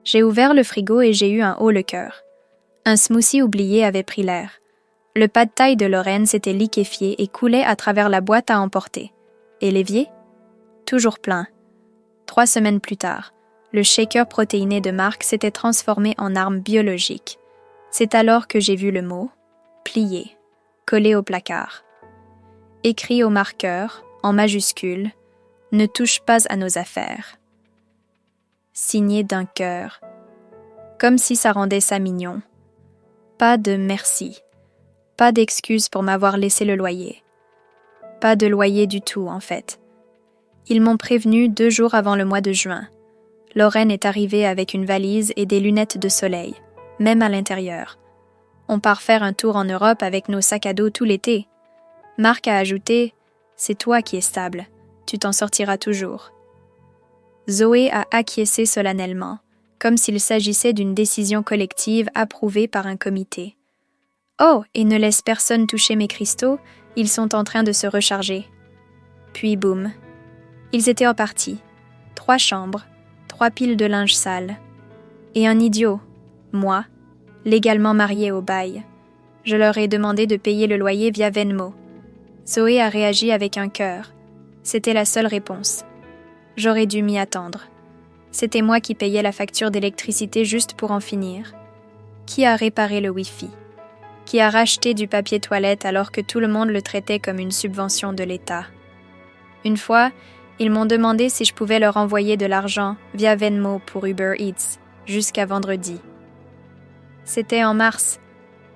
J'ai ouvert le frigo et j'ai eu un haut le cœur. Un smoothie oublié avait pris l'air. Le pad thai de Lorraine s'était liquéfié et coulait à travers la boîte à emporter. Et l'évier? Toujours plein. 3 semaines plus tard, le shaker protéiné de Marc s'était transformé en arme biologique. C'est alors que j'ai vu le mot « plié » collé au placard. Écrit au marqueur, en majuscule, « Ne touche pas à nos affaires ». Signé d'un cœur, comme si ça rendait ça mignon. Pas de merci. Pas d'excuse pour m'avoir laissé le loyer. Pas de loyer du tout, en fait. Ils m'ont prévenu 2 jours avant le mois de juin. Lorraine est arrivée avec une valise et des lunettes de soleil, même à l'intérieur. On part faire un tour en Europe avec nos sacs à dos tout l'été. Marc a ajouté « C'est toi qui es stable, tu t'en sortiras toujours ». Zoé a acquiescé solennellement, comme s'il s'agissait d'une décision collective approuvée par un comité. « Oh, et ne laisse personne toucher mes cristaux, ils sont en train de se recharger. » Puis boum. Ils étaient repartis. 3 chambres, 3 piles de linge sale. Et un idiot, moi, légalement marié au bail. Je leur ai demandé de payer le loyer via Venmo. Zoé a réagi avec un cœur. C'était la seule réponse. J'aurais dû m'y attendre. C'était moi qui payais la facture d'électricité juste pour en finir. Qui a réparé le Wi-Fi? Qui a racheté du papier toilette alors que tout le monde le traitait comme une subvention de l'État? Une fois, ils m'ont demandé si je pouvais leur envoyer de l'argent via Venmo pour Uber Eats, jusqu'à vendredi. C'était en mars.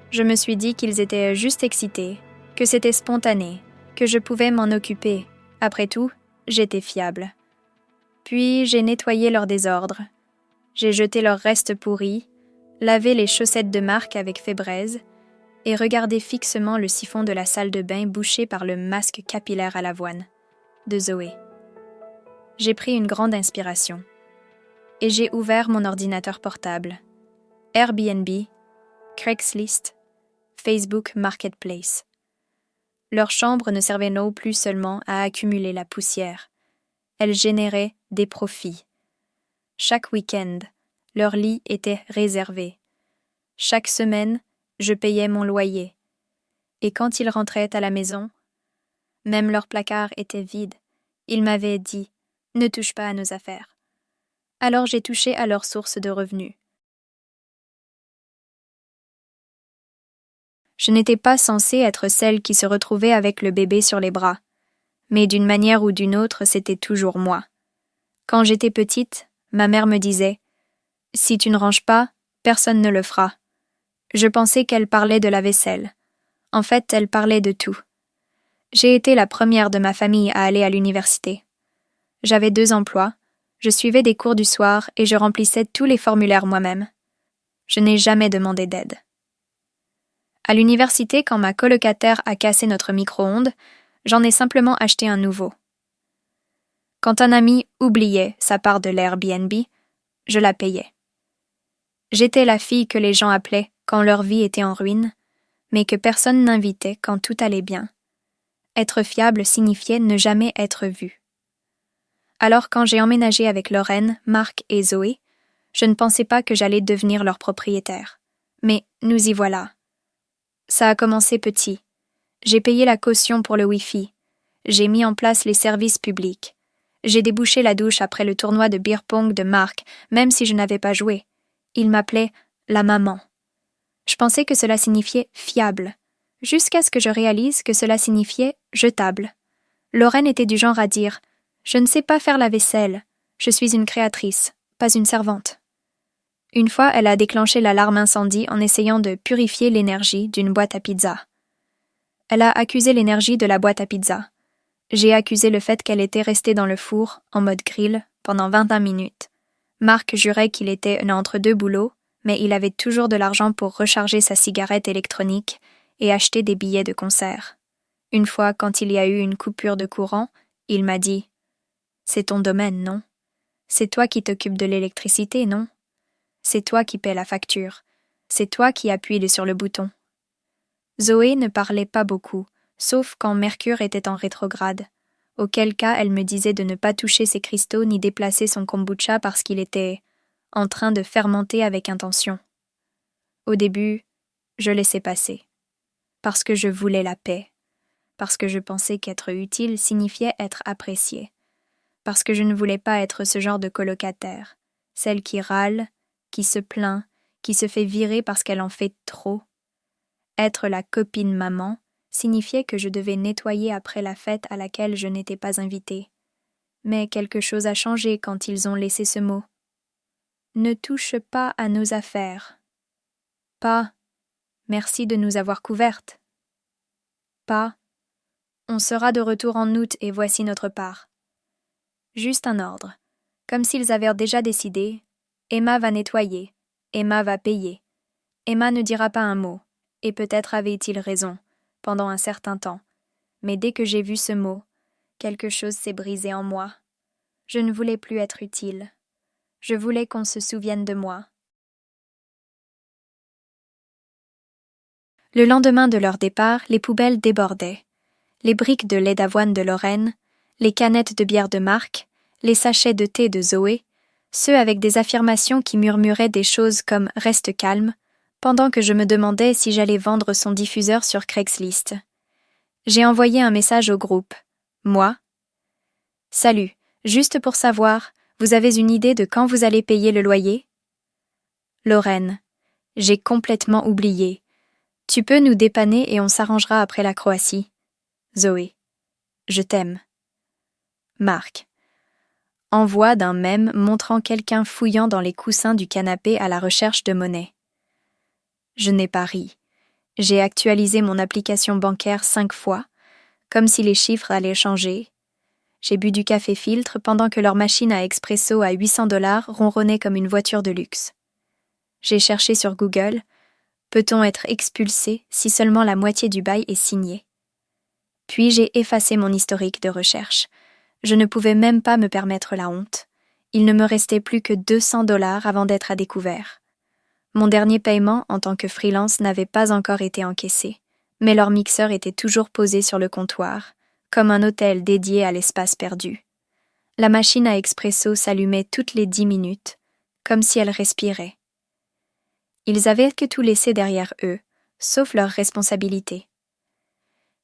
Je me suis dit qu'ils étaient juste excités, que c'était spontané, que je pouvais m'en occuper. Après tout, j'étais fiable. Puis j'ai nettoyé leur désordre. J'ai jeté leurs restes pourris, lavé les chaussettes de Marc avec fébraise et regardé fixement le siphon de la salle de bain bouché par le masque capillaire à l'avoine de Zoé. J'ai pris une grande inspiration et j'ai ouvert mon ordinateur portable. Airbnb, Craigslist, Facebook Marketplace. Leur chambre ne servait non plus seulement à accumuler la poussière. Elle générait des profits. Chaque week-end, leur lit était réservé. Chaque semaine, je payais mon loyer. Et quand ils rentraient à la maison, même leur placard était vide. Ils m'avaient dit « Ne touche pas à nos affaires ». Alors j'ai touché à leur source de revenus. Je n'étais pas censée être celle qui se retrouvait avec le bébé sur les bras. Mais d'une manière ou d'une autre, c'était toujours moi. Quand j'étais petite, ma mère me disait « Si tu ne ranges pas, personne ne le fera ». Je pensais qu'elle parlait de la vaisselle. En fait, elle parlait de tout. J'ai été la première de ma famille à aller à l'université. J'avais 2 emplois, je suivais des cours du soir et je remplissais tous les formulaires moi-même. Je n'ai jamais demandé d'aide. À l'université, quand ma colocataire a cassé notre micro-ondes, j'en ai simplement acheté un nouveau. Quand un ami oubliait sa part de l'Airbnb, je la payais. J'étais la fille que les gens appelaient quand leur vie était en ruine, mais que personne n'invitait quand tout allait bien. Être fiable signifiait ne jamais être vu. Alors quand j'ai emménagé avec Lorraine, Marc et Zoé, je ne pensais pas que j'allais devenir leur propriétaire. Mais nous y voilà. Ça a commencé petit. J'ai payé la caution pour le Wi-Fi. J'ai mis en place les services publics. J'ai débouché la douche après le tournoi de beer pong de Marc, même si je n'avais pas joué. Il m'appelait la maman. Je pensais que cela signifiait fiable, jusqu'à ce que je réalise que cela signifiait jetable. Lorraine était du genre à dire « Je ne sais pas faire la vaisselle. Je suis une créatrice, pas une servante. » Une fois, elle a déclenché l'alarme incendie en essayant de purifier l'énergie d'une boîte à pizza. Elle a accusé l'énergie de la boîte à pizza. J'ai accusé le fait qu'elle était restée dans le four, en mode grill, pendant 21 minutes. Marc jurait qu'il était un entre-deux-boulots, mais il avait toujours de l'argent pour recharger sa cigarette électronique et acheter des billets de concert. Une fois, quand il y a eu une coupure de courant, il m'a dit « C'est ton domaine, non? C'est toi qui t'occupes de l'électricité, non? C'est toi qui paies la facture. C'est toi qui appuies sur le bouton. » Zoé ne parlait pas beaucoup, sauf quand Mercure était en rétrograde, auquel cas elle me disait de ne pas toucher ses cristaux ni déplacer son kombucha parce qu'il était en train de fermenter avec intention. Au début, je laissais passer, parce que je voulais la paix, parce que je pensais qu'être utile signifiait être apprécié, parce que je ne voulais pas être ce genre de colocataire, celle qui râle, qui se plaint, qui se fait virer parce qu'elle en fait trop. Être la copine maman signifiait que je devais nettoyer après la fête à laquelle je n'étais pas invitée. Mais quelque chose a changé quand ils ont laissé ce mot. Ne touche pas à nos affaires. Pas « merci de nous avoir couvertes ». Pas « on sera de retour en août et voici notre part ». Juste un ordre, comme s'ils avaient déjà décidé « Emma va nettoyer, Emma va payer, Emma ne dira pas un mot ». Et peut-être avait-il raison, pendant un certain temps. Mais dès que j'ai vu ce mot, quelque chose s'est brisé en moi. Je ne voulais plus être utile. Je voulais qu'on se souvienne de moi. Le lendemain de leur départ, les poubelles débordaient. Les briques de lait d'avoine de Lorraine, les canettes de bière de Marc, les sachets de thé de Zoé, ceux avec des affirmations qui murmuraient des choses comme « reste calme », pendant que je me demandais si j'allais vendre son diffuseur sur Craigslist. J'ai envoyé un message au groupe. Moi. Salut, juste pour savoir, vous avez une idée de quand vous allez payer le loyer? Lorraine. J'ai complètement oublié. Tu peux nous dépanner et on s'arrangera après la Croatie. Zoé. Je t'aime. Marc. Envoi d'un mème montrant quelqu'un fouillant dans les coussins du canapé à la recherche de monnaie. Je n'ai pas ri. J'ai actualisé mon application bancaire 5 fois, comme si les chiffres allaient changer. J'ai bu du café filtre pendant que leur machine à expresso à $800 ronronnait comme une voiture de luxe. J'ai cherché sur Google « Peut-on être expulsé si seulement la moitié du bail est signé ?» Puis j'ai effacé mon historique de recherche. Je ne pouvais même pas me permettre la honte. Il ne me restait plus que $200 avant d'être à découvert. Mon dernier paiement en tant que freelance n'avait pas encore été encaissé, mais leur mixeur était toujours posé sur le comptoir, comme un hôtel dédié à l'espace perdu. La machine à expresso s'allumait toutes les 10 minutes, comme si elle respirait. Ils avaient que tout laissé derrière eux, sauf leurs responsabilités.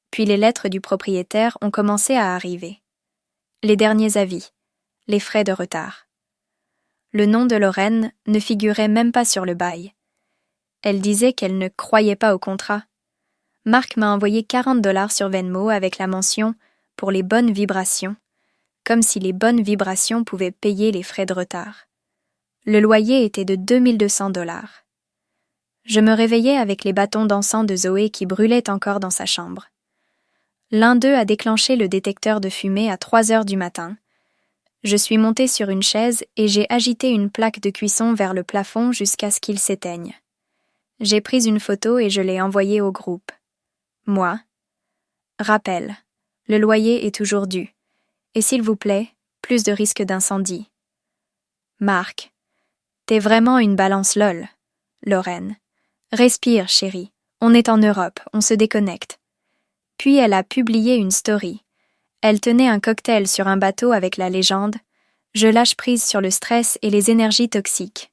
Puis les lettres du propriétaire ont commencé à arriver. Les derniers avis, les frais de retard. Le nom de Lorraine ne figurait même pas sur le bail. Elle disait qu'elle ne croyait pas au contrat. Marc m'a envoyé $40 sur Venmo avec la mention « pour les bonnes vibrations », comme si les bonnes vibrations pouvaient payer les frais de retard. Le loyer était de $2200. Je me réveillais avec les bâtons d'encens de Zoé qui brûlaient encore dans sa chambre. L'un d'eux a déclenché le détecteur de fumée à 3 heures du matin. Je suis montée sur une chaise et j'ai agité une plaque de cuisson vers le plafond jusqu'à ce qu'il s'éteigne. J'ai pris une photo et je l'ai envoyée au groupe. Moi. Rappel. Le loyer est toujours dû. Et s'il vous plaît, plus de risque d'incendie. Marc. T'es vraiment une balance lol. Lorraine. Respire, chérie. On est en Europe, on se déconnecte. Puis elle a publié une story. Elle tenait un cocktail sur un bateau avec la légende « Je lâche prise sur le stress et les énergies toxiques ».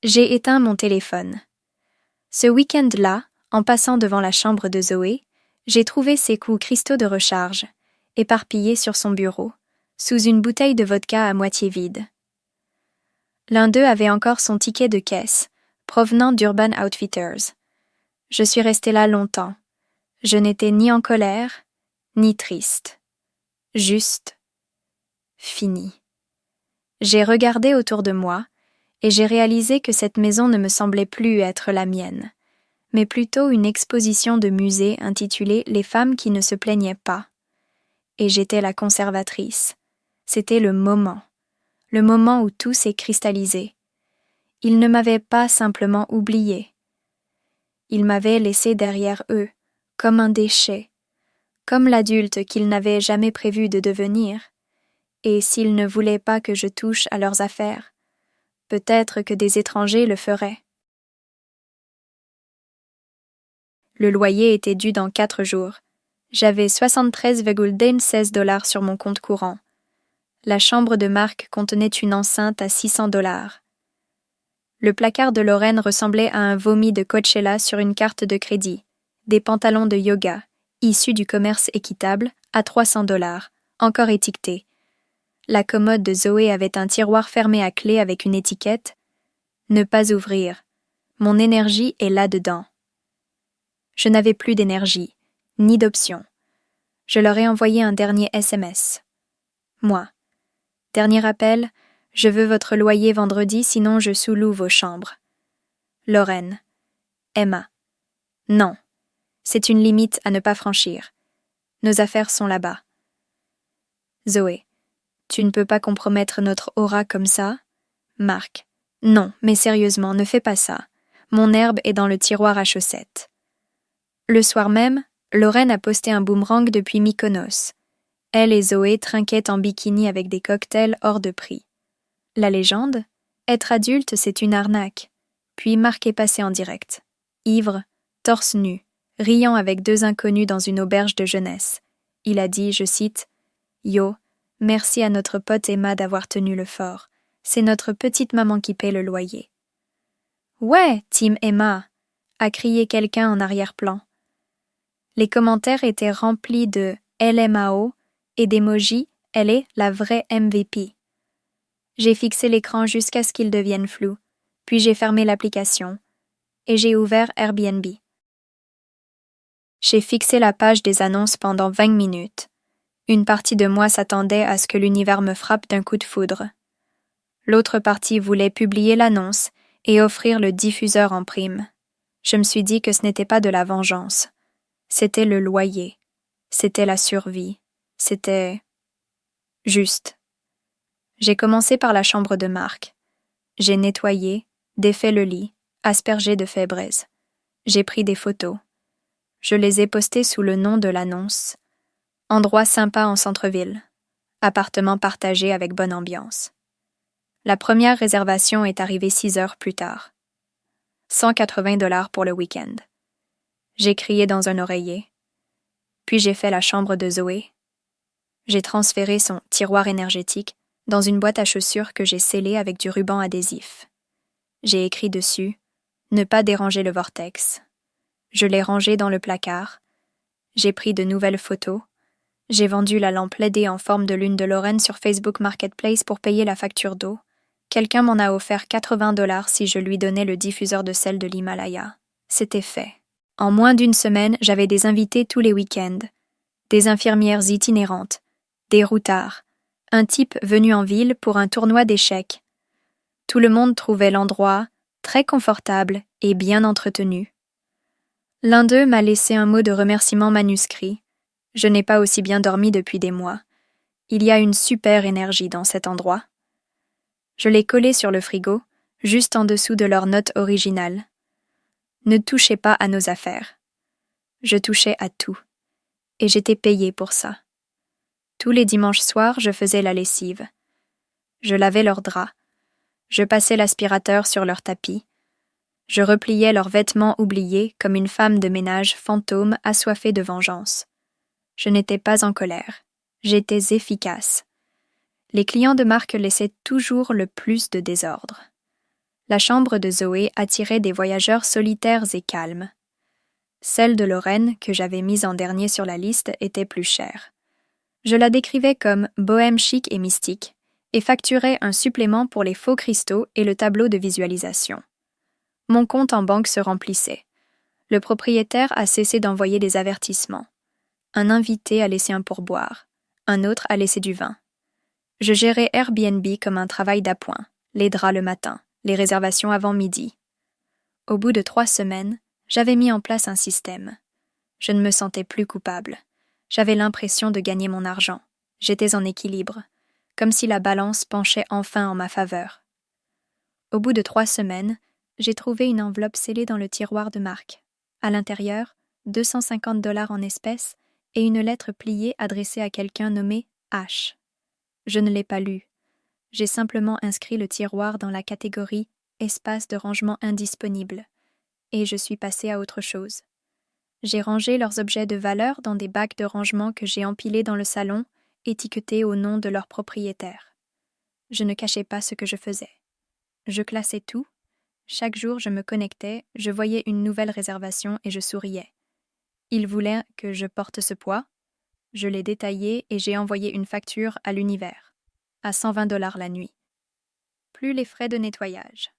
J'ai éteint mon téléphone. Ce week-end-là, en passant devant la chambre de Zoé, j'ai trouvé ses coups cristaux de recharge, éparpillés sur son bureau, sous une bouteille de vodka à moitié vide. L'un d'eux avait encore son ticket de caisse, provenant d'Urban Outfitters. Je suis restée là longtemps. Je n'étais ni en colère, ni triste. Juste. Fini. J'ai regardé autour de moi et j'ai réalisé que cette maison ne me semblait plus être la mienne, mais plutôt une exposition de musée intitulée « Les femmes qui ne se plaignaient pas ». Et j'étais la conservatrice. C'était le moment où tout s'est cristallisé. Ils ne m'avaient pas simplement oublié. Ils m'avaient laissé derrière eux, comme un déchet, comme l'adulte qu'ils n'avaient jamais prévu de devenir, et s'ils ne voulaient pas que je touche à leurs affaires, peut-être que des étrangers le feraient. Le loyer était dû dans 4 jours. J'avais $73,16 sur mon compte courant. La chambre de Marc contenait une enceinte à $600. Le placard de Lorraine ressemblait à un vomi de Coachella sur une carte de crédit. Des pantalons de yoga, issus du commerce équitable, à $300, encore étiquetés. La commode de Zoé avait un tiroir fermé à clé avec une étiquette « Ne pas ouvrir. Mon énergie est là-dedans. » Je n'avais plus d'énergie, ni d'option. Je leur ai envoyé un dernier SMS. Moi. Dernier appel, je veux votre loyer vendredi, sinon je sous-loue vos chambres. Lorraine. Emma. Non. C'est une limite à ne pas franchir. Nos affaires sont là-bas. Zoé. Tu ne peux pas compromettre notre aura comme ça? Marc. Non, mais sérieusement, ne fais pas ça. Mon herbe est dans le tiroir à chaussettes. Le soir même, Lorraine a posté un boomerang depuis Mykonos. Elle et Zoé trinquaient en bikini avec des cocktails hors de prix. La légende? Être adulte, c'est une arnaque. Puis Marc est passé en direct. Ivre, torse nu, riant avec deux inconnus dans une auberge de jeunesse. Il a dit, je cite, « Yo, merci à notre pote Emma d'avoir tenu le fort. C'est notre petite maman qui paie le loyer. » « Ouais, Team Emma !» a crié quelqu'un en arrière-plan. Les commentaires étaient remplis de LMAO et d'emojis « Elle est la vraie MVP ». J'ai fixé l'écran jusqu'à ce qu'il devienne flou, puis j'ai fermé l'application et j'ai ouvert Airbnb. J'ai fixé la page des annonces pendant 20 minutes. Une partie de moi s'attendait à ce que l'univers me frappe d'un coup de foudre. L'autre partie voulait publier l'annonce et offrir le diffuseur en prime. Je me suis dit que ce n'était pas de la vengeance. C'était le loyer. C'était la survie. C'était juste. J'ai commencé par la chambre de Marc. J'ai nettoyé, défait le lit, aspergé de feuilles braises. J'ai pris des photos. Je les ai postées sous le nom de l'annonce. Endroit sympa en centre-ville. Appartement partagé avec bonne ambiance. La première réservation est arrivée 6 heures plus tard. $180 pour le week-end. J'ai crié dans un oreiller. Puis j'ai fait la chambre de Zoé. J'ai transféré son tiroir énergétique dans une boîte à chaussures que j'ai scellée avec du ruban adhésif. J'ai écrit dessus « Ne pas déranger le vortex ». Je l'ai rangé dans le placard. J'ai pris de nouvelles photos. J'ai vendu la lampe LED en forme de lune de Lorraine sur Facebook Marketplace pour payer la facture d'eau. Quelqu'un m'en a offert $80 si je lui donnais le diffuseur de sel de l'Himalaya. C'était fait. En moins d'une semaine, j'avais des invités tous les week-ends. Des infirmières itinérantes, des routards, un type venu en ville pour un tournoi d'échecs. Tout le monde trouvait l'endroit très confortable et bien entretenu. L'un d'eux m'a laissé un mot de remerciement manuscrit. Je n'ai pas aussi bien dormi depuis des mois. Il y a une super énergie dans cet endroit. Je l'ai collé sur le frigo, juste en dessous de leur note originale. Ne touchez pas à nos affaires. Je touchais à tout. Et j'étais payée pour ça. Tous les dimanches soirs, je faisais la lessive. Je lavais leurs draps. Je passais l'aspirateur sur leur tapis. Je repliais leurs vêtements oubliés comme une femme de ménage fantôme assoiffée de vengeance. Je n'étais pas en colère. J'étais efficace. Les clients de Marc laissaient toujours le plus de désordre. La chambre de Zoé attirait des voyageurs solitaires et calmes. Celle de Lorraine, que j'avais mise en dernier sur la liste, était plus chère. Je la décrivais comme bohème chic et mystique, et facturais un supplément pour les faux cristaux et le tableau de visualisation. Mon compte en banque se remplissait. Le propriétaire a cessé d'envoyer des avertissements. Un invité a laissé un pourboire. Un autre a laissé du vin. Je gérais Airbnb comme un travail d'appoint, les draps le matin, les réservations avant midi. Au bout de 3 semaines, j'avais mis en place un système. Je ne me sentais plus coupable. J'avais l'impression de gagner mon argent. J'étais en équilibre, comme si la balance penchait enfin en ma faveur. Au bout de 3 semaines, j'ai trouvé une enveloppe scellée dans le tiroir de Marc. À l'intérieur, $250 en espèces et une lettre pliée adressée à quelqu'un nommé H. Je ne l'ai pas lue. J'ai simplement inscrit le tiroir dans la catégorie « Espace de rangement indisponible » et je suis passée à autre chose. J'ai rangé leurs objets de valeur dans des bacs de rangement que j'ai empilés dans le salon, étiquetés au nom de leur propriétaire. Je ne cachais pas ce que je faisais. Je classais tout, Chaque jour, je me connectais, je voyais une nouvelle réservation et je souriais. Il voulait que je porte ce poids. Je l'ai détaillé et j'ai envoyé une facture à l'univers, à 120 $ la nuit. Plus les frais de nettoyage.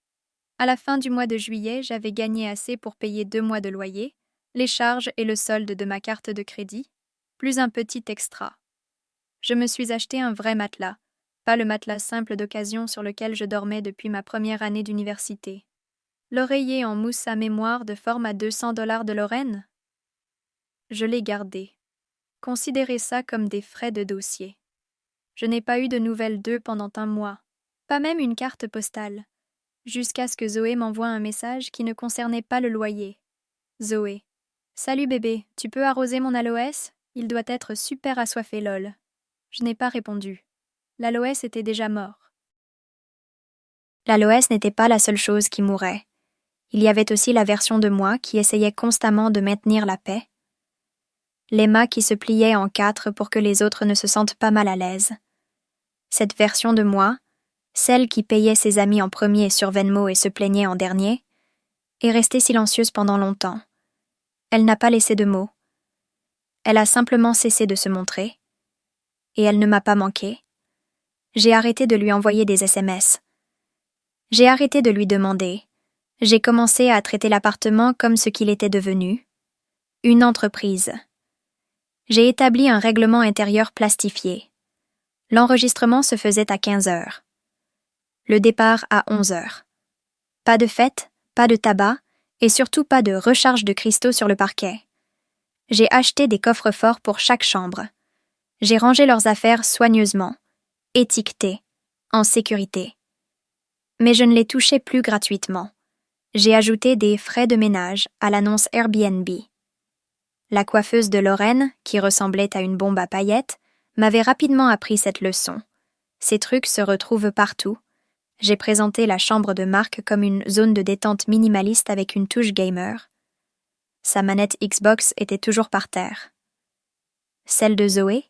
À la fin du mois de juillet, j'avais gagné assez pour payer 2 mois de loyer, les charges et le solde de ma carte de crédit, plus un petit extra. Je me suis acheté un vrai matelas, pas le matelas simple d'occasion sur lequel je dormais depuis ma première année d'université. L'oreiller en mousse à mémoire de forme à 200 $ de Lorraine? Je l'ai gardé. Considérez ça comme des frais de dossier. Je n'ai pas eu de nouvelles d'eux pendant un mois, pas même une carte postale, jusqu'à ce que Zoé m'envoie un message qui ne concernait pas le loyer. Zoé. Salut bébé, tu peux arroser mon aloès? Il doit être super assoiffé lol. Je n'ai pas répondu. L'aloès était déjà mort. L'aloès n'était pas la seule chose qui mourait. Il y avait aussi la version de moi qui essayait constamment de maintenir la paix. L'Emma qui se pliait en 4 pour que les autres ne se sentent pas mal à l'aise. Cette version de moi, celle qui payait ses amis en premier sur Venmo et se plaignait en dernier, est restée silencieuse pendant longtemps. Elle n'a pas laissé de mots. Elle a simplement cessé de se montrer. Et elle ne m'a pas manqué. J'ai arrêté de lui envoyer des SMS. J'ai arrêté de lui demander. J'ai commencé à traiter l'appartement comme ce qu'il était devenu. Une entreprise. J'ai établi un règlement intérieur plastifié. L'enregistrement se faisait à 15 heures. Le départ à 11 heures. Pas de fête, pas de tabac, et surtout pas de recharge de cristaux sur le parquet. J'ai acheté des coffres-forts pour chaque chambre. J'ai rangé leurs affaires soigneusement, étiquetées, en sécurité. Mais je ne les touchais plus gratuitement. J'ai ajouté des frais de ménage à l'annonce Airbnb. La coiffeuse de Lorraine, qui ressemblait à une bombe à paillettes, m'avait rapidement appris cette leçon. Ces trucs se retrouvent partout. J'ai présenté la chambre de Marc comme une zone de détente minimaliste avec une touche gamer. Sa manette Xbox était toujours par terre. Celle de Zoé,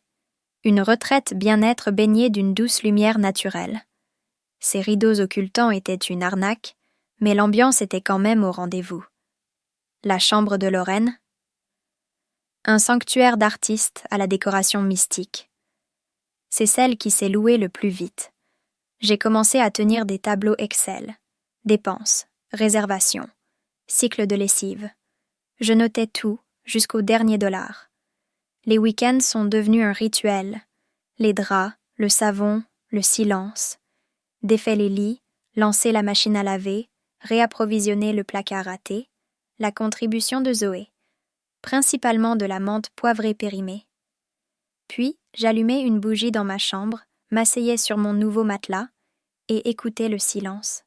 une retraite bien-être baignée d'une douce lumière naturelle. Ses rideaux occultants étaient une arnaque, mais l'ambiance était quand même au rendez-vous. La chambre de Lorraine, un sanctuaire d'artistes à la décoration mystique. C'est celle qui s'est louée le plus vite. J'ai commencé à tenir des tableaux Excel, dépenses, réservations, cycle de lessive. Je notais tout jusqu'au dernier dollar. Les week-ends sont devenus un rituel. Les draps, le savon, le silence. Défait les lits, lancer la machine à laver, réapprovisionner le placard raté, la contribution de Zoé, principalement de la menthe poivrée périmée. Puis, j'allumais une bougie dans ma chambre, m'asseyais sur mon nouveau matelas et écoutais le silence.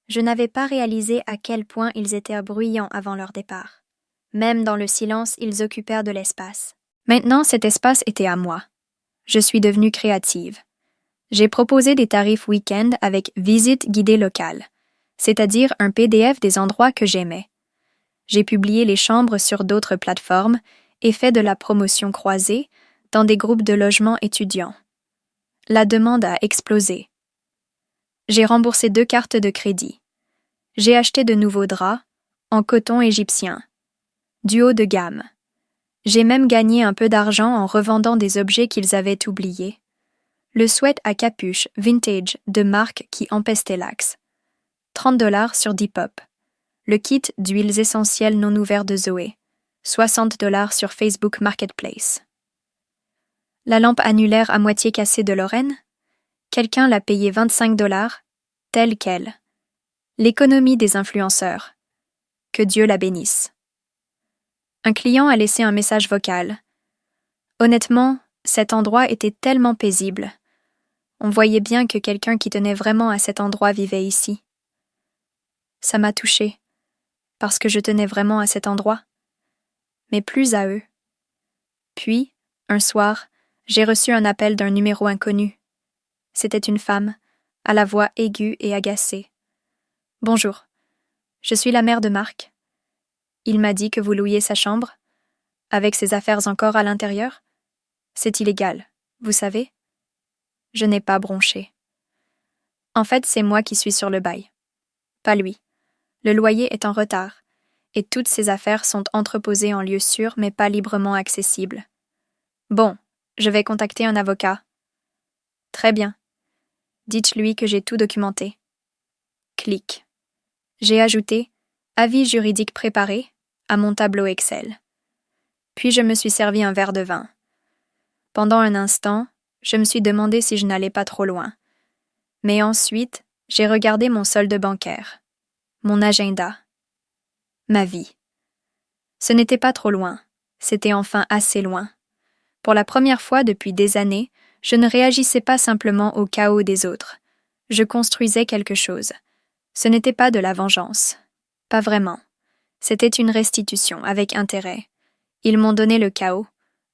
Je n'avais pas réalisé à quel point ils étaient bruyants avant leur départ. Même dans le silence, ils occupèrent de l'espace. Maintenant, cet espace était à moi. Je suis devenue créative. J'ai proposé des tarifs week-end avec visite guidée locale, c'est-à-dire un PDF des endroits que j'aimais. J'ai publié les chambres sur d'autres plateformes et fait de la promotion croisée dans des groupes de logements étudiants. La demande a explosé. J'ai remboursé 2 cartes de crédit. J'ai acheté de nouveaux draps, en coton égyptien, du haut de gamme. J'ai même gagné un peu d'argent en revendant des objets qu'ils avaient oubliés. Le sweat à capuche vintage de marque qui empestait l'axe. 30 $ sur Depop. Le kit d'huiles essentielles non ouvertes de Zoé. 60 $ sur Facebook Marketplace. La lampe annulaire à moitié cassée de Lorraine? Quelqu'un l'a payé 25 $, telle quelle. L'économie des influenceurs. Que Dieu la bénisse. Un client a laissé un message vocal. Honnêtement, cet endroit était tellement paisible. On voyait bien que quelqu'un qui tenait vraiment à cet endroit vivait ici. Ça m'a touchée, parce que je tenais vraiment à cet endroit, mais plus à eux. Puis, un soir, j'ai reçu un appel d'un numéro inconnu. C'était une femme, à la voix aiguë et agacée. « Bonjour, je suis la mère de Marc. Il m'a dit que vous louiez sa chambre, avec ses affaires encore à l'intérieur. C'est illégal, vous savez. » Je n'ai pas bronché. En fait, c'est moi qui suis sur le bail. Pas lui. Le loyer est en retard, et toutes ses affaires sont entreposées en lieu sûr mais pas librement accessibles. Bon, je vais contacter un avocat. Très bien. Dites-lui que j'ai tout documenté. Clic. J'ai ajouté « Avis juridique préparé » à mon tableau Excel. Puis je me suis servi un verre de vin. Pendant un instant, je me suis demandé si je n'allais pas trop loin. Mais ensuite, j'ai regardé mon solde bancaire, mon agenda, ma vie. Ce n'était pas trop loin, c'était enfin assez loin. Pour la première fois depuis des années, je ne réagissais pas simplement au chaos des autres. Je construisais quelque chose. Ce n'était pas de la vengeance. Pas vraiment. C'était une restitution avec intérêt. Ils m'ont donné le chaos.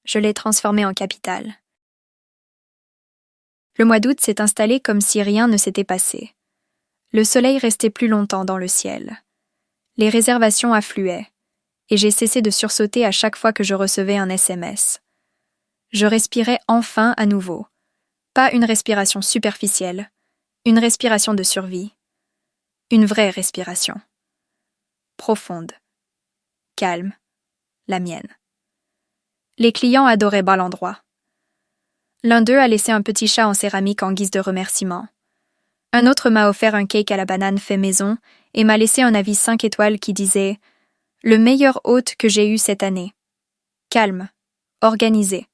Je l'ai transformé en capital. Le mois d'août s'est installé comme si rien ne s'était passé. Le soleil restait plus longtemps dans le ciel. Les réservations affluaient, et j'ai cessé de sursauter à chaque fois que je recevais un SMS. Je respirais enfin à nouveau. Pas une respiration superficielle, une respiration de survie. Une vraie respiration. Profonde. Calme. La mienne. Les clients adoraient bas l'endroit. L'un d'eux a laissé un petit chat en céramique en guise de remerciement. Un autre m'a offert un cake à la banane fait maison et m'a laissé un avis 5 étoiles qui disait « Le meilleur hôte que j'ai eu cette année. Calme, organisé.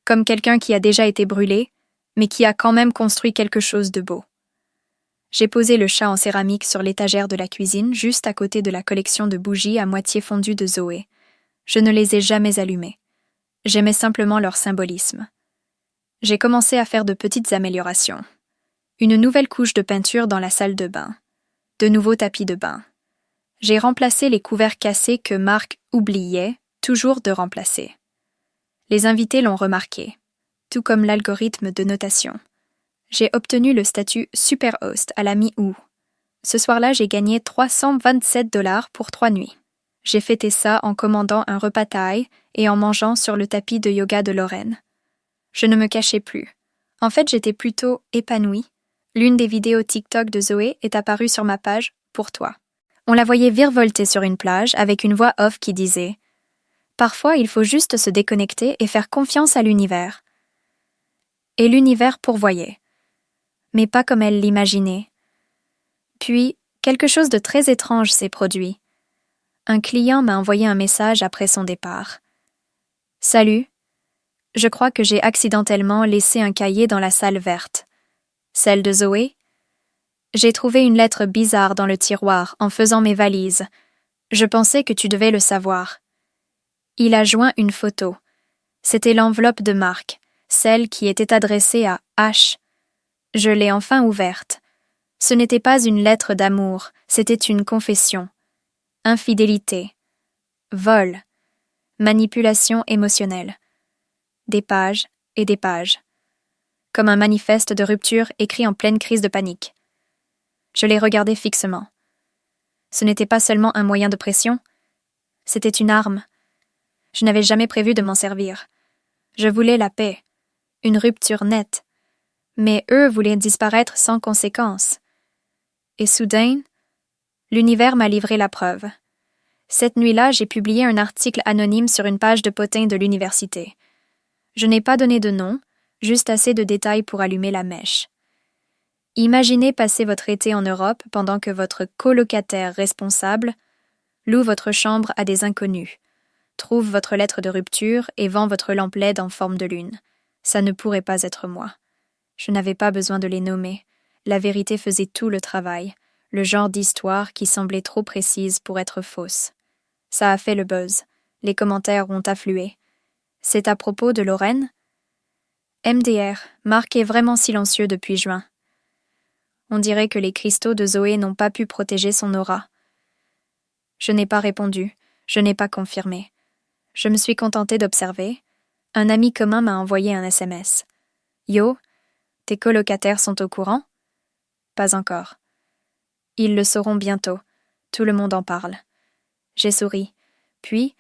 Comme quelqu'un qui a déjà été brûlé, mais qui a quand même construit quelque chose de beau. » J'ai posé le chat en céramique sur l'étagère de la cuisine, juste à côté de la collection de bougies à moitié fondues de Zoé. Je ne les ai jamais allumées. J'aimais simplement leur symbolisme. J'ai commencé à faire de petites améliorations. Une nouvelle couche de peinture dans la salle de bain. De nouveaux tapis de bain. J'ai remplacé les couverts cassés que Marc oubliait toujours de remplacer. Les invités l'ont remarqué, tout comme l'algorithme de notation. J'ai obtenu le statut Super Host à la mi-août. Ce soir-là, j'ai gagné 327 $ pour 3 nuits. J'ai fêté ça en commandant un repas thaï et en mangeant sur le tapis de yoga de Lorraine. Je ne me cachais plus. En fait, j'étais plutôt épanouie. L'une des vidéos TikTok de Zoé est apparue sur ma page « Pour toi ». On la voyait virevolter sur une plage avec une voix off qui disait « Parfois, il faut juste se déconnecter et faire confiance à l'univers. » Et l'univers pourvoyait. Mais pas comme elle l'imaginait. Puis, quelque chose de très étrange s'est produit. Un client m'a envoyé un message après son départ. « Salut. Je crois que j'ai accidentellement laissé un cahier dans la salle verte. Celle de Zoé? J'ai trouvé une lettre bizarre dans le tiroir en faisant mes valises. Je pensais que tu devais le savoir. » Il a joint une photo. C'était l'enveloppe de Marc, celle qui était adressée à H. Je l'ai enfin ouverte. Ce n'était pas une lettre d'amour, c'était une confession. Infidélité. Vol. Manipulation émotionnelle. Des pages et des pages. Comme un manifeste de rupture écrit en pleine crise de panique. Je l'ai regardé fixement. Ce n'était pas seulement un moyen de pression, c'était une arme. Je n'avais jamais prévu de m'en servir. Je voulais la paix, une rupture nette, mais eux voulaient disparaître sans conséquence. Et soudain, l'univers m'a livré la preuve. Cette nuit-là, j'ai publié un article anonyme sur une page de potin de l'université. Je n'ai pas donné de nom, juste assez de détails pour allumer la mèche. Imaginez passer votre été en Europe pendant que votre colocataire responsable loue votre chambre à des inconnus, trouve votre lettre de rupture et vend votre lampe LED en forme de lune. Ça ne pourrait pas être moi. Je n'avais pas besoin de les nommer. La vérité faisait tout le travail, le genre d'histoire qui semblait trop précise pour être fausse. Ça a fait le buzz. Les commentaires ont afflué. C'est à propos de Lorraine? MDR, Marc est vraiment silencieux depuis juin. On dirait que les cristaux de Zoé n'ont pas pu protéger son aura. Je n'ai pas répondu, je n'ai pas confirmé. Je me suis contentée d'observer. Un ami commun m'a envoyé un SMS. « Yo, tes colocataires sont au courant? » Pas encore. Ils le sauront bientôt. Tout le monde en parle. J'ai souri. Puis,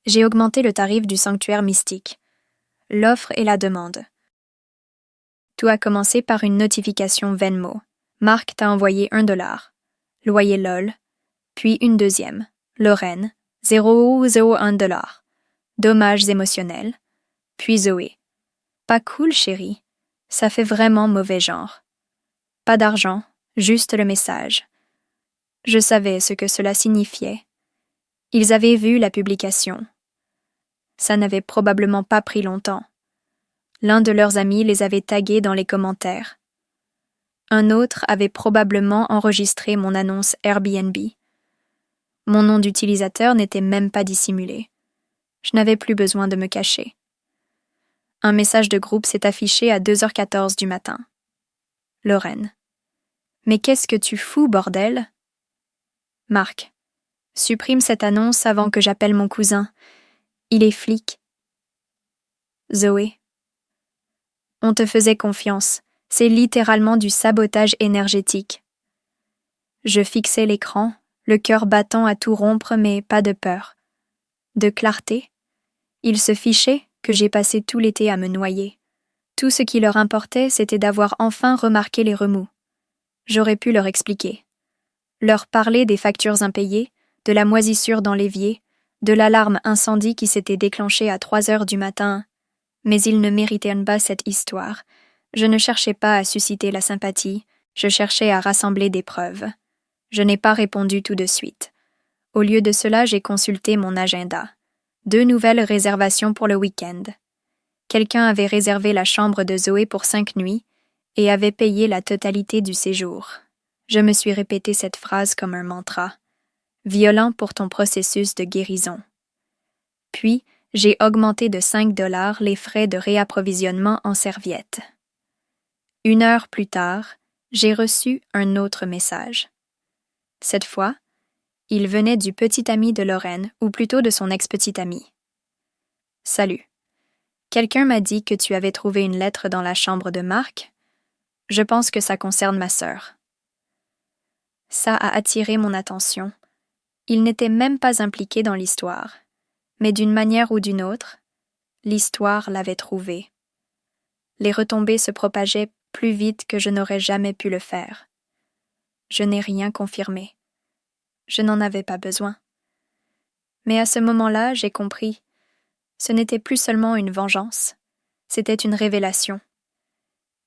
j'ai augmenté le tarif du sanctuaire mystique. L'offre et la demande. Tout a commencé par une notification Venmo. Marc t'a envoyé $1. Loyer LOL. Puis une deuxième. Lorraine, 0,01 $. Dommages émotionnels. Puis Zoé. Pas cool, chérie. Ça fait vraiment mauvais genre. Pas d'argent, juste le message. Je savais ce que cela signifiait. Ils avaient vu la publication. Ça n'avait probablement pas pris longtemps. L'un de leurs amis les avait tagués dans les commentaires. Un autre avait probablement enregistré mon annonce Airbnb. Mon nom d'utilisateur n'était même pas dissimulé. Je n'avais plus besoin de me cacher. Un message de groupe s'est affiché à 2h14 du matin. Lorraine. Mais qu'est-ce que tu fous, bordel? Marc. Supprime cette annonce avant que j'appelle mon cousin. Il est flic. Zoé. On te faisait confiance. C'est littéralement du sabotage énergétique. Je fixais l'écran, le cœur battant à tout rompre, mais pas de peur. De clarté. Ils se fichaient que j'ai passé tout l'été à me noyer. Tout ce qui leur importait, c'était d'avoir enfin remarqué les remous. J'aurais pu leur expliquer. Leur parler des factures impayées, de la moisissure dans l'évier, de l'alarme incendie qui s'était déclenchée à 3h du matin. Mais ils ne méritaient pas cette histoire. Je ne cherchais pas à susciter la sympathie, je cherchais à rassembler des preuves. Je n'ai pas répondu tout de suite. Au lieu de cela, j'ai consulté mon agenda. 2 nouvelles réservations pour le week-end. Quelqu'un avait réservé la chambre de Zoé pour 5 nuits et avait payé la totalité du séjour. Je me suis répété cette phrase comme un mantra. Violent pour ton processus de guérison. Puis, j'ai augmenté de 5 $ les frais de réapprovisionnement en serviettes. 1 heure plus tard, j'ai reçu un autre message. Cette fois, il venait du petit ami de Lorraine, ou plutôt de son ex-petit ami. Salut. Quelqu'un m'a dit que tu avais trouvé une lettre dans la chambre de Marc. Je pense que ça concerne ma sœur. Ça a attiré mon attention. Il n'était même pas impliqué dans l'histoire. Mais d'une manière ou d'une autre, l'histoire l'avait trouvé. Les retombées se propageaient plus vite que je n'aurais jamais pu le faire. Je n'ai rien confirmé. Je n'en avais pas besoin. Mais à ce moment-là, j'ai compris. Ce n'était plus seulement une vengeance, c'était une révélation.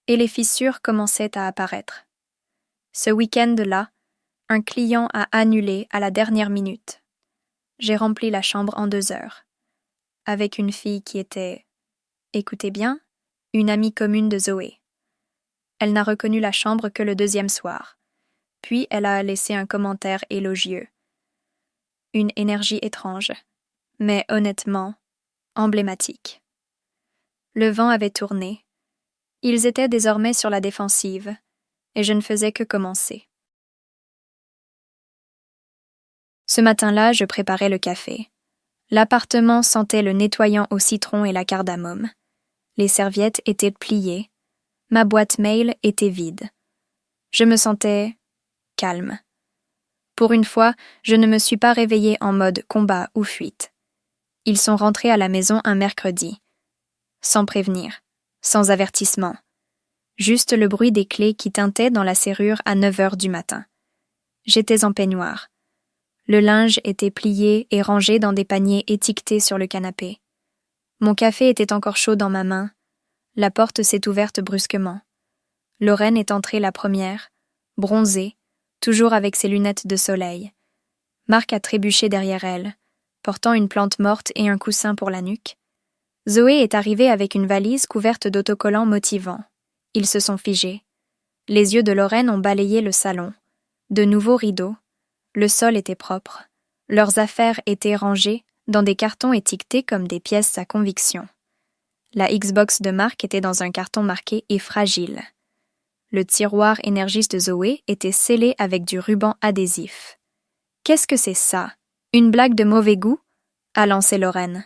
Et les fissures commençaient à apparaître. Ce week-end-là, un client a annulé à la dernière minute. J'ai rempli la chambre en 2 heures, avec une fille qui était, écoutez bien, une amie commune de Zoé. Elle n'a reconnu la chambre que le 2e soir, puis elle a laissé un commentaire élogieux. Une énergie étrange, mais honnêtement, emblématique. Le vent avait tourné. Ils étaient désormais sur la défensive, et je ne faisais que commencer. Ce matin-là, je préparais le café. L'appartement sentait le nettoyant au citron et la cardamome. Les serviettes étaient pliées. Ma boîte mail était vide. Je me sentais calme. Pour une fois, je ne me suis pas réveillée en mode combat ou fuite. Ils sont rentrés à la maison un mercredi. Sans prévenir, sans avertissement. Juste le bruit des clés qui tintaient dans la serrure à 9h du matin. J'étais en peignoir. Le linge était plié et rangé dans des paniers étiquetés sur le canapé. Mon café était encore chaud dans ma main. La porte s'est ouverte brusquement. Lorraine est entrée la première, bronzée, toujours avec ses lunettes de soleil. Marc a trébuché derrière elle, portant une plante morte et un coussin pour la nuque. Zoé est arrivée avec une valise couverte d'autocollants motivants. Ils se sont figés. Les yeux de Lorraine ont balayé le salon. De nouveaux rideaux. Le sol était propre. Leurs affaires étaient rangées dans des cartons étiquetés comme des pièces à conviction. La Xbox de Marc était dans un carton marqué « et fragile ». Le tiroir Energis de Zoé était scellé avec du ruban adhésif. « Qu'est-ce que c'est ça? Une blague de mauvais goût ?» a lancé Lorraine.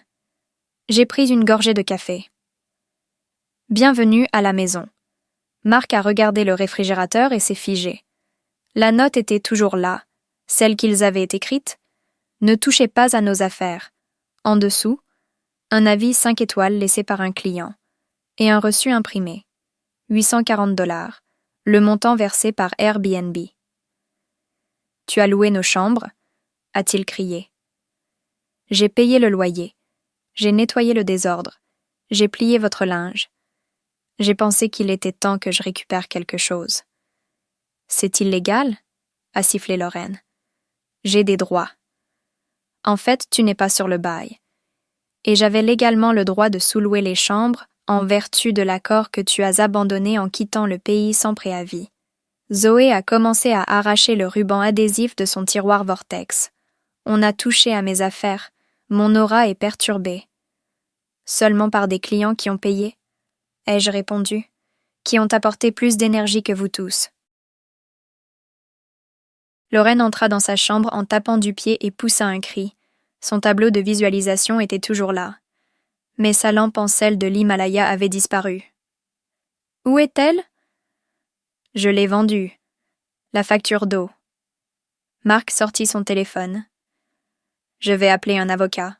J'ai pris une gorgée de café. Bienvenue à la maison. Marc a regardé le réfrigérateur et s'est figé. La note était toujours là, celle qu'ils avaient écrite. Ne touchez pas à nos affaires. En dessous, un avis 5 étoiles laissé par un client et un reçu imprimé. 840 $, le montant versé par Airbnb. Tu as loué nos chambres, a-t-il crié. J'ai payé le loyer. J'ai nettoyé le désordre. J'ai plié votre linge. J'ai pensé qu'il était temps que je récupère quelque chose. C'est illégal? A sifflé Lorraine. J'ai des droits. En fait, tu n'es pas sur le bail. Et j'avais légalement le droit de sous-louer les chambres en vertu de l'accord que tu as abandonné en quittant le pays sans préavis. Zoé a commencé à arracher le ruban adhésif de son tiroir Vortex. On a touché à mes affaires. Mon aura est perturbée. Seulement par des clients qui ont payé, ai-je répondu, qui ont apporté plus d'énergie que vous tous. Lorraine entra dans sa chambre en tapant du pied et poussa un cri. Son tableau de visualisation était toujours là. Mais sa lampe en sel de l'Himalaya avait disparu. Où est-elle? Je l'ai vendue. La facture d'eau. Marc sortit son téléphone. Je vais appeler un avocat.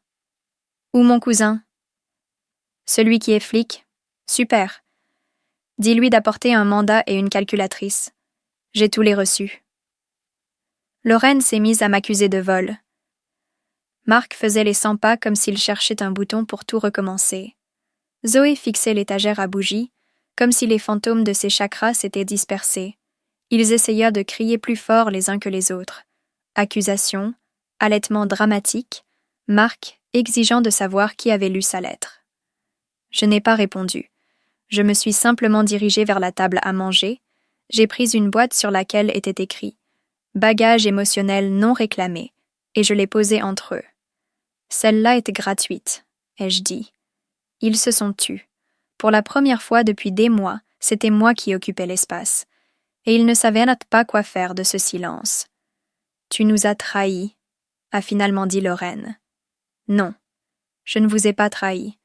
Ou mon cousin? Celui qui est flic? Super. Dis-lui d'apporter un mandat et une calculatrice. J'ai tous les reçus. Lorraine s'est mise à m'accuser de vol. Marc faisait les 100 pas comme s'il cherchait un bouton pour tout recommencer. Zoé fixait l'étagère à bougies, comme si les fantômes de ses chakras s'étaient dispersés. Ils essayaient de crier plus fort les uns que les autres. Accusations, halètements dramatiques, Marc exigeant de savoir qui avait lu sa lettre. Je n'ai pas répondu. Je me suis simplement dirigée vers la table à manger. J'ai pris une boîte sur laquelle était écrit « Bagages émotionnels non réclamés » et je l'ai posée entre eux. Celle-là était gratuite, ai-je dit. Ils se sont tus. Pour la première fois depuis des mois, c'était moi qui occupais l'espace. Et ils ne savaient pas quoi faire de ce silence. « Tu nous as trahis », a finalement dit Lorraine. « Non, je ne vous ai pas trahis. »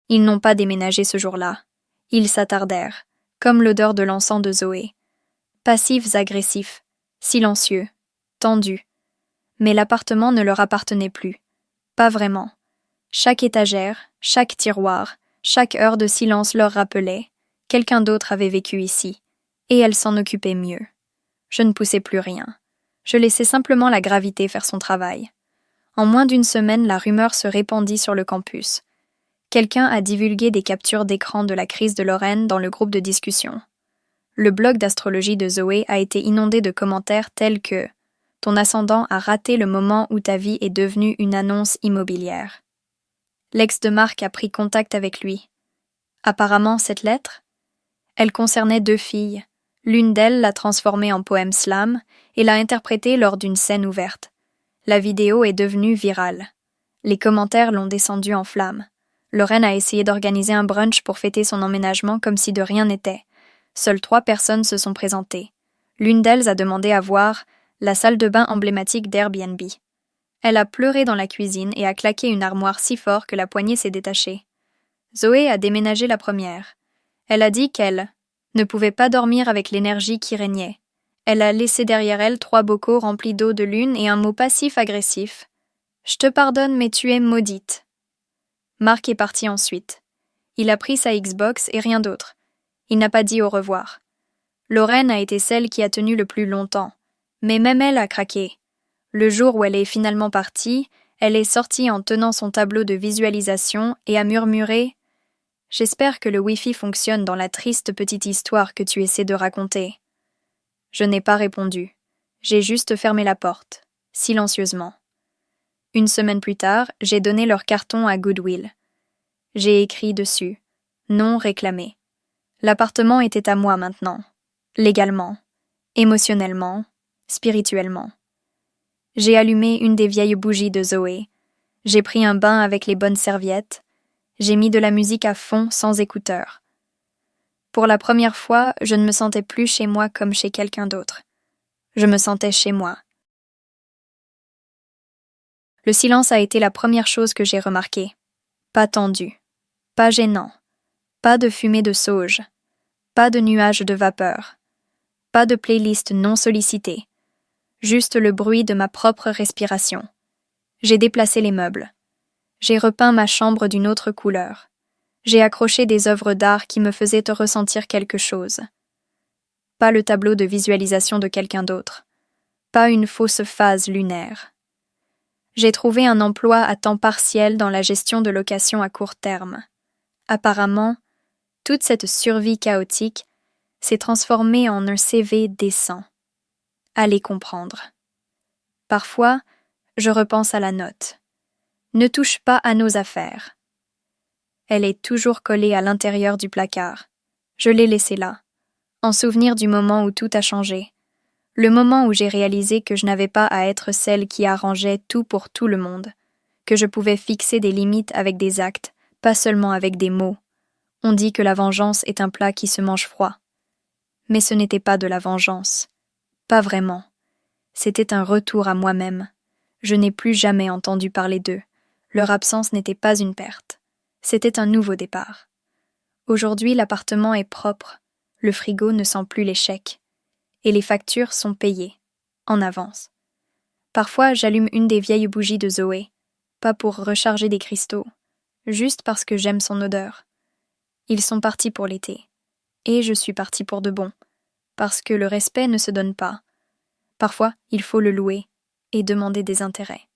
Ils n'ont pas déménagé ce jour-là. Ils s'attardèrent, comme l'odeur de l'encens de Zoé. Passifs agressifs, silencieux, tendus. Mais l'appartement ne leur appartenait plus. Pas vraiment. Chaque étagère, chaque tiroir, chaque heure de silence leur rappelait « quelqu'un d'autre avait vécu ici », et elle s'en occupait mieux. Je ne poussais plus rien. Je laissais simplement la gravité faire son travail. En moins d'une semaine, la rumeur se répandit sur le campus. Quelqu'un a divulgué des captures d'écran de la crise de Lorraine dans le groupe de discussion. Le blog d'astrologie de Zoé a été inondé de commentaires tels que « Ton ascendant a raté le moment où ta vie est devenue une annonce immobilière ». L'ex de Marc a pris contact avec lui. Apparemment, cette lettre, elle concernait 2 filles. L'une d'elles l'a transformée en poème slam et l'a interprétée lors d'une scène ouverte. La vidéo est devenue virale. Les commentaires l'ont descendue en flammes. Lorraine a essayé d'organiser un brunch pour fêter son emménagement comme si de rien n'était. Seules 3 personnes se sont présentées. L'une d'elles a demandé à voir la salle de bain emblématique d'Airbnb. Elle a pleuré dans la cuisine et a claqué une armoire si fort que la poignée s'est détachée. Zoé a déménagé la première. Elle a dit qu'elle ne pouvait pas dormir avec l'énergie qui régnait. Elle a laissé derrière elle 3 bocaux remplis d'eau de lune et un mot passif-agressif. « Je te pardonne, mais tu es maudite. » Marc est parti ensuite. Il a pris sa Xbox et rien d'autre. Il n'a pas dit au revoir. Lorraine a été celle qui a tenu le plus longtemps. Mais même elle a craqué. Le jour où elle est finalement partie, elle est sortie en tenant son tableau de visualisation et a murmuré « J'espère que le Wi-Fi fonctionne dans la triste petite histoire que tu essaies de raconter. » Je n'ai pas répondu. J'ai juste fermé la porte, silencieusement. Une semaine plus tard, j'ai donné leur carton à Goodwill. J'ai écrit dessus « Non réclamé ». L'appartement était à moi maintenant, légalement, émotionnellement, spirituellement. J'ai allumé une des vieilles bougies de Zoé. J'ai pris un bain avec les bonnes serviettes. J'ai mis de la musique à fond sans écouteurs. Pour la première fois, je ne me sentais plus chez moi comme chez quelqu'un d'autre. Je me sentais chez moi. Le silence a été la première chose que j'ai remarquée. Pas tendu, pas gênant, pas de fumée de sauge, pas de nuages de vapeur, pas de playlist non sollicitée, juste le bruit de ma propre respiration. J'ai déplacé les meubles. J'ai repeint ma chambre d'une autre couleur. J'ai accroché des œuvres d'art qui me faisaient ressentir quelque chose. Pas le tableau de visualisation de quelqu'un d'autre. pas une fausse phase lunaire. J'ai trouvé un emploi à temps partiel dans la gestion de location à court terme. Apparemment, toute cette survie chaotique s'est transformée en un CV décent. Allez comprendre. Parfois, je repense à la note. Ne touche pas à nos affaires. Elle est toujours collée à l'intérieur du placard. Je l'ai laissée là, en souvenir du moment où tout a changé. Le moment où j'ai réalisé que je n'avais pas à être celle qui arrangeait tout pour tout le monde, que je pouvais fixer des limites avec des actes, pas seulement avec des mots. On dit que la vengeance est un plat qui se mange froid. Mais ce n'était pas de la vengeance. Pas vraiment. C'était un retour à moi-même. Je n'ai plus jamais entendu parler d'eux. Leur absence n'était pas une perte. C'était un nouveau départ. Aujourd'hui, l'appartement est propre. Le frigo ne sent plus les chèques. Et les factures sont payées, en avance. Parfois, j'allume une des vieilles bougies de Zoé, pas pour recharger des cristaux, juste parce que j'aime son odeur. Ils sont partis pour l'été, et je suis partie pour de bon, parce que le respect ne se donne pas. Parfois, il faut le louer et demander des intérêts.